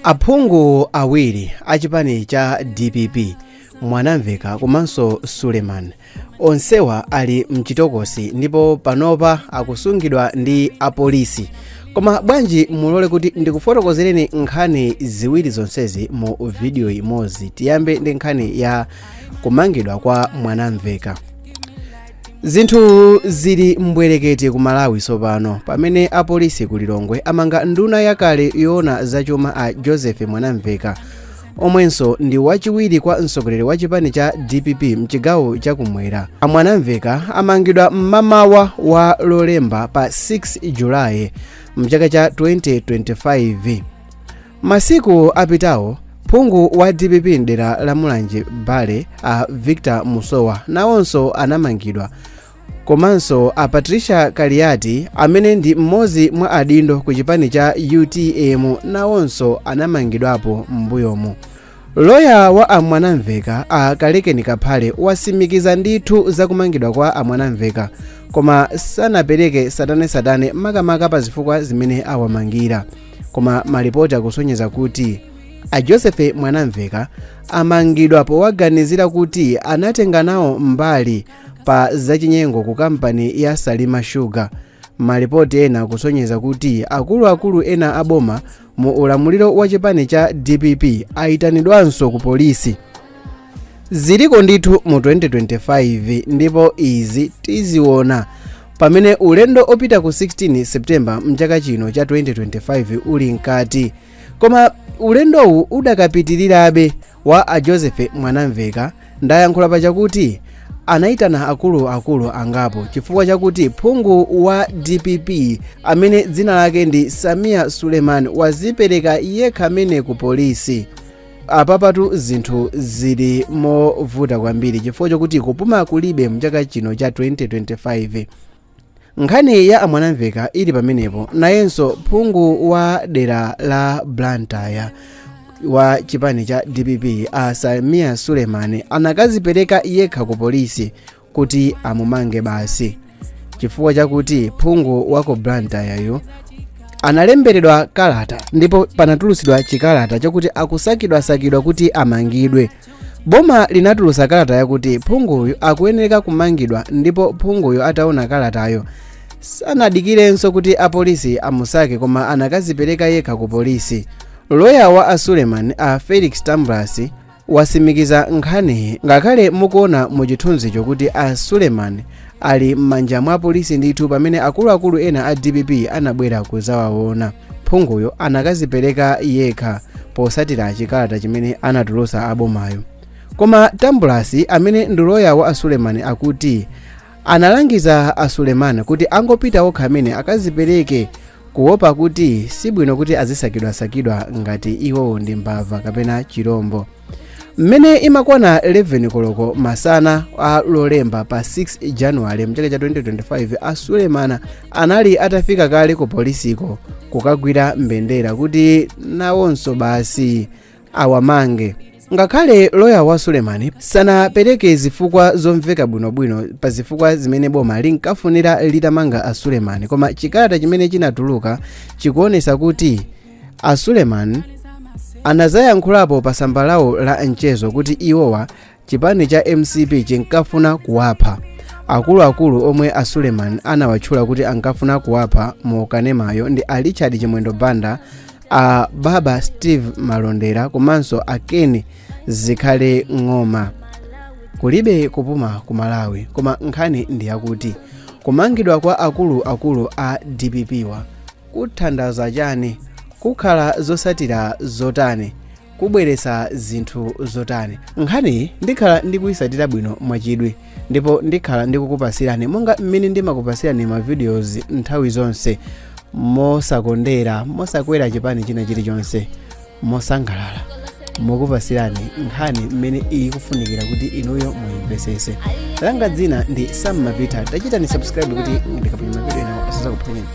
Aphungu awiri achipani cha DPP Mwanamveka komanso Suleiman onsewa ali mchitokosi ndipo panopa akusungidwa ndi apolisi. Koma bwanji mulole kuti ndikufotokozereni nkhani ziwiri zonsezi mu video imodzi. Tiyambe ndi nkhani ya kumangidwa kwa Mwanamveka. Zinthu zili mbwerekete ku Malawi tsopano pamene apolisi ku Lilongwe amanga nduna yakale yoona zachuma a Joseph Mwanamveka, omwenso ndi wachiwiri kwa mtsogoleri wa chipani cha DPP mchigawo chakumwera. Mwanamveka amangidwa mmamawa wa Lolemba pa 6 Julayi mchaka cha 2025. Masiku apitawo phungu wa DPP mdera la Mulanje Bale a Victor Musowa nawonso anamangidwa, komanso a Patricia Kaliati amene ndi mmodzi mwa adindo ku chipani cha UTM nawonso anamangidwapo m'mbuyomu. Loya wa Amwanamveka a Kalekeni Kaphale wasimikiza ndithu zakumangidwa kwa Amwanamveka, koma sanapereke satane makamaka pa zifukwa zimene awamangira. Koma malipoti akusonyeza kuti a Joseph Mwanamveka amangidwa powaganizira kuti anatenga nawo mbali pa zachinyengo ku kampani ya Salima Sugar. Malipoti ena akusonyeza kuti akuluakulu ena aboma mu ulamuliro wa chipani cha DPP ayitanidwanso ku polisi. Ziliko ndithu mu 2025 ndipo izi tiziona pamene ulendo opita ku 16 Septemba mchaka chino cha 2025 uli nkati. Koma ulendowu udakapitirirabe wa a Joseph Mwanamveka. Ndayankhula pachakuti anayitana akuluakulu angapo chifukwa chakuti phungu wa DPP amene dzina lake ndi Samia Suleiman wazipereka yekha amene ku polisi. Apapatu zinthu zili movuta kwambiri chifukwa chakuti kupuma kulibe mchaka chino cha 2025. Nkhani ya Mwanamveka ili pamenepo, nayenso phungu wa dera la Blantyre wa chipani cha DPP a Samia Suleiman anakazipereka yekha ku polisi kuti amumange basi, chifukwa chakuti phungu wa ku Blantyre yo analemberedwa kalata ndipo panatulusidwa chikalata chakuti akusakidwa kuti amangidwe. Boma linatulusa kalata yakuti phunguyu akuyenera kumangidwa, ndipo phunguyu ataona kalatayo sanadikirenso kuti apolisi amusake koma anakazipereka yekha ku polisi. Loya wa a Suleiman a Felix Tambras wasimikiza nkhani ngakhale mukuona mu chithunzi chokuti a Suleiman ali m'manja mwa polisi ndithu pamene akuluakulu ena a DPP anabwera kuzawaona. Phunguyo anakazipereka yekha posatira chikalata chimene anatulusa abomayo. Koma Tambras amene ndi loya wa a Suleiman akuti analangiza a Suleiman kuti angopita okha amene akazipereke, kuopa kuti sibwino kuti azisakidwa ngati iwo ndi mbava kapena chirombo. Mmene imakwana 11 koloko masana a Lolemba pa 6 January mchaka cha 2025 a Suleiman anali atafika kale ku polisiko kukagwira mbendera kuti nawonso basi awamange. Ngakhale loya wa Suleiman sanapereke zifukwa zomveka bwinobwino pa zifukwa zimene boma linkafunira litamanga a Suleiman, koma chikalata chimene chinatuluka chikuonesa kuti a Suleiman anazayankhulapo pa samba lawo la mchezo kuti iwowa chipani cha MCP chinkafuna kuwapha. Akuluakulu omwe a Suleiman anawatchula kuti ankafuna kuwapha mu kanemayo ndi a Richard Chimwendo Banda, a Baba Steve Malondera komanso a Ken Zikhale Ng'oma. Kulibe kupuma ku Malawi, koma nkhani ndi yakuti kumangidwa kwa akuluakulu a DPP wa kuthandaza chani, kukhala zosatira zotani, kubweresa zinthu zotani. Nkhani ndikhala ndikuyisatira bwino mwachidwi ndipo ndikhala ndikukupasirani monga mmene ndimakupasirani ma videos nthawi zonse, mosakondera mosakwera chipani china chilichonse, mosangalala mukupasirani nkhani mmene ikufunikira kuti inuyo muyimvesese. Langa dzina ndi Sam Mavita. Tachitani subscribe kuti ndikapenya ma video ena asazakuphenyeni.